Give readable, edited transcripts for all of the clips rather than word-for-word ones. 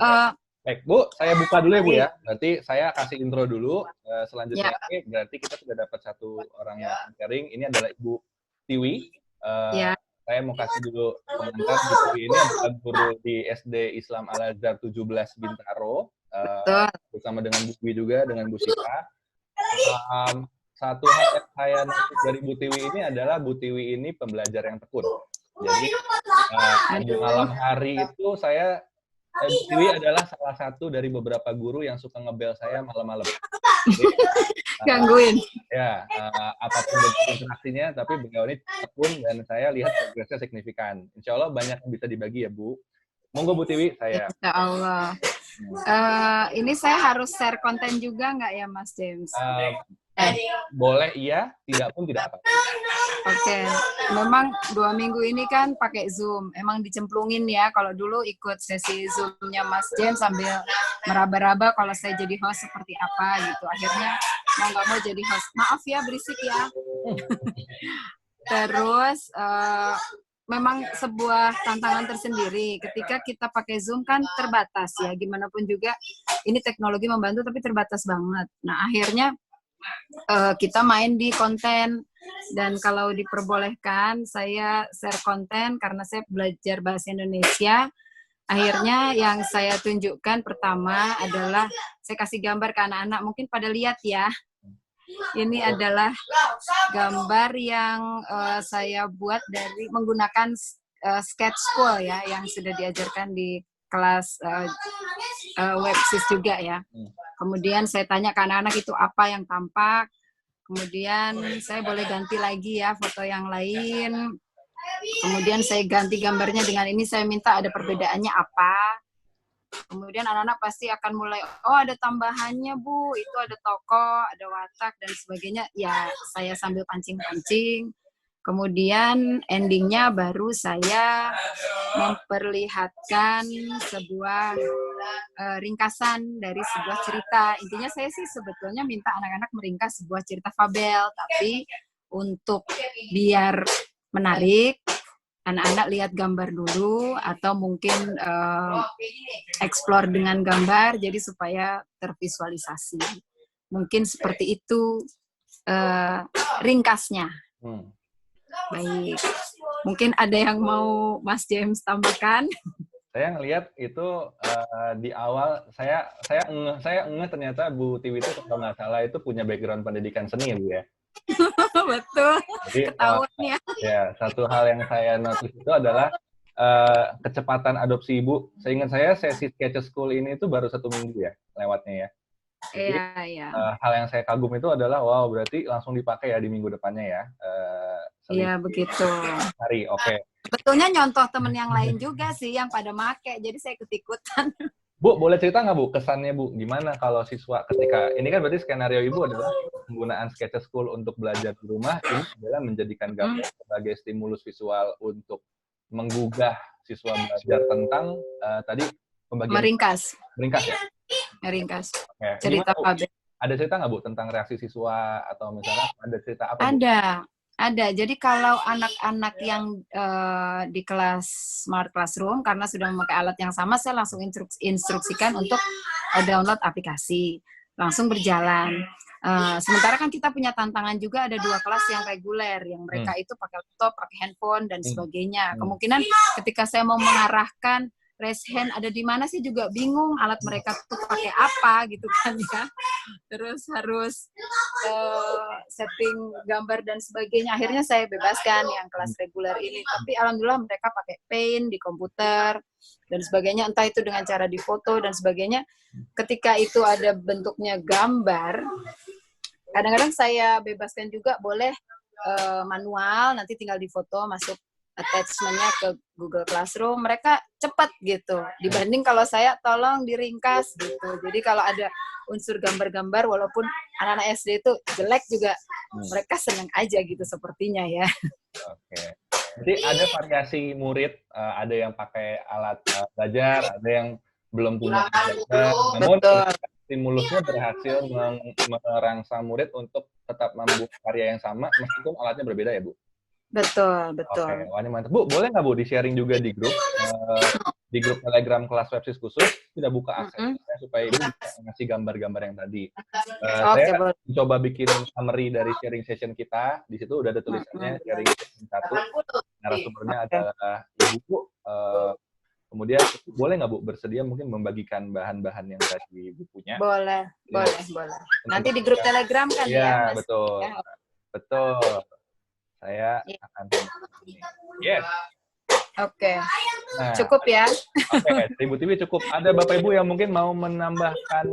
Eh, Baik, Bu, saya buka dulu ya, Bu ya. Berarti saya kasih intro dulu. ya, Selanjutnya ini berarti kita sudah dapat satu orang yang sharing. Ini adalah Ibu Tiwi. Eh, ya, saya mau kasih dulu pengantar. Bu Tiwi ini adalah guru di SD Islam Al-Azhar 17 Bintaro. betul. Bersama dengan Bu Tiwi juga, dengan Bu Sita. Satu hal yang saya notice dari Bu Tiwi ini adalah Bu Tiwi ini pembelajar yang tekun. Jadi di Aduh, malam hari itu saya Bu Tiwi adalah salah satu dari beberapa guru yang suka ngebel saya malam-malam. Jadi, gangguin. apapun bentuk interaksinya, tapi beliau ini tekun dan saya lihat progresnya signifikan. Insya Allah banyak yang bisa dibagi ya, Bu. Monggo Bu Tiwi, saya. Insya Allah. Ini saya harus share konten juga nggak ya, Mas James? Boleh iya, tidak pun tidak apa-apa. Oke, memang 2 minggu ini kan pakai Zoom. Emang dicemplungin ya. Kalau dulu ikut sesi Zoom-nya Mas James sambil meraba-raba kalau saya jadi host seperti apa gitu. Akhirnya mau nggak mau jadi host. Maaf ya berisik ya. Terus memang sebuah tantangan tersendiri. Ketika kita pakai Zoom kan terbatas ya. Gimana pun juga ini teknologi membantu tapi terbatas banget. Nah akhirnya kita main di konten. Dan kalau diperbolehkan, saya share konten karena saya belajar bahasa Indonesia. Akhirnya yang saya tunjukkan pertama adalah saya kasih gambar ke anak-anak. Mungkin pada lihat ya. Ini adalah gambar yang saya buat dari menggunakan sketch school ya, yang sudah diajarkan di kelas websis juga ya. Kemudian saya tanya ke anak-anak itu apa yang tampak. Kemudian saya boleh ganti lagi ya foto yang lain. Kemudian saya ganti gambarnya dengan ini, saya minta ada perbedaannya apa. Kemudian anak-anak pasti akan mulai, oh ada tambahannya Bu, itu ada toko, ada watak, dan sebagainya. Ya saya sambil pancing-pancing. Kemudian endingnya baru saya memperlihatkan sebuah ringkasan dari sebuah cerita. Intinya saya sih sebetulnya minta anak-anak meringkas sebuah cerita fabel, tapi untuk biar menarik, anak-anak lihat gambar dulu atau mungkin explore dengan gambar, jadi supaya tervisualisasi. Mungkin seperti itu ringkasnya. Baik, mungkin ada yang mau Mas James tambahkan? Saya ngelihat itu di awal saya ngeh ternyata Bu Tiwi itu kalau nggak salah itu punya background pendidikan seni ya Bu ya. Betul. Jadi Ketahuan ya. Ya satu hal yang saya notice itu adalah kecepatan adopsi Ibu. Seingat saya sesi Sketch School ini itu baru 1 minggu ya lewatnya ya. Jadi Iya. hal yang saya kagum itu adalah wow berarti langsung dipakai ya di minggu depannya ya. Iya begitu. Hari, oke. Betulnya nyontoh temen yang lain juga sih yang pada make, jadi saya ikut-ikutan. Bu, boleh cerita nggak Bu kesannya Bu? Gimana kalau siswa ketika, ini kan berarti skenario Ibu adalah penggunaan Sketch School untuk belajar di rumah, ini adalah menjadikan gambar sebagai stimulus visual untuk menggugah siswa belajar tentang tadi pembagian Meringkas ya? Meringkas. Oke. Cerita fabel. Ada cerita nggak Bu tentang reaksi siswa atau misalnya ada cerita apa Bu? Ada. Jadi kalau anak-anak yang di kelas Smart Classroom, karena sudah memakai alat yang sama, saya langsung instruksikan untuk download aplikasi. Langsung berjalan. Sementara kan kita punya tantangan juga, ada 2 kelas yang reguler, yang mereka itu pakai laptop, pakai handphone, dan sebagainya. Kemungkinan ketika saya mau mengarahkan raise hand ada di mana sih juga bingung, alat mereka tuh pakai apa gitu kan ya. Terus harus setting gambar dan sebagainya. Akhirnya saya bebaskan yang kelas reguler ini. Tapi alhamdulillah mereka pakai Paint di komputer dan sebagainya. Entah itu dengan cara difoto dan sebagainya. Ketika itu ada bentuknya gambar, kadang-kadang saya bebaskan juga boleh manual, nanti tinggal difoto, masuk attachment-nya ke Google Classroom, mereka cepat gitu. Dibanding kalau saya tolong diringkas gitu. Jadi kalau ada unsur gambar-gambar, walaupun anak-anak SD itu jelek juga, mereka senang aja gitu sepertinya ya. Oke. Jadi ada variasi murid, ada yang pakai alat belajar, ada yang belum punya alat belajar. Namun stimulusnya berhasil merangsang murid untuk tetap membuat karya yang sama meskipun alatnya berbeda ya Bu? Betul, Oke, betul. wah ini mantap. Bu, boleh nggak Bu di-sharing juga di grup Telegram kelas Websis khusus, kita buka Mm-mm. aksesnya supaya Ibu bisa ngasih gambar-gambar yang tadi. Oke, Saya boleh. coba bikin summary dari sharing session kita. Di situ udah ada tulisannya Mm-mm. sharing session 1. Narasumbernya Oke, adalah Ibu. Kemudian boleh nggak Bu bersedia mungkin membagikan bahan-bahan yang tadi Ibu punya? boleh, Jadi boleh, boleh. untuk Nanti di grup Telegram kan ya, Iya, Mas? betul. Ya, Betul. Saya iya. akan coba ini. Yes. Oke, Nah, cukup ya. oke, dari Bu Tiwi cukup. Ada Bapak Ibu yang mungkin mau menambahkan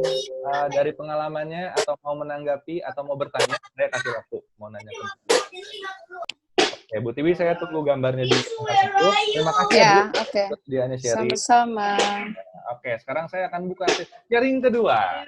dari pengalamannya atau mau menanggapi atau mau bertanya? Saya kasih waktu mau nanya ke Bu Tiwi. Oke, Bu Tiwi saya tunggu gambarnya di grup. Terima kasih ya Bu Ya, oke. kesediaannya sharing. Sama-sama. Oke, sekarang saya akan buka sharing kedua.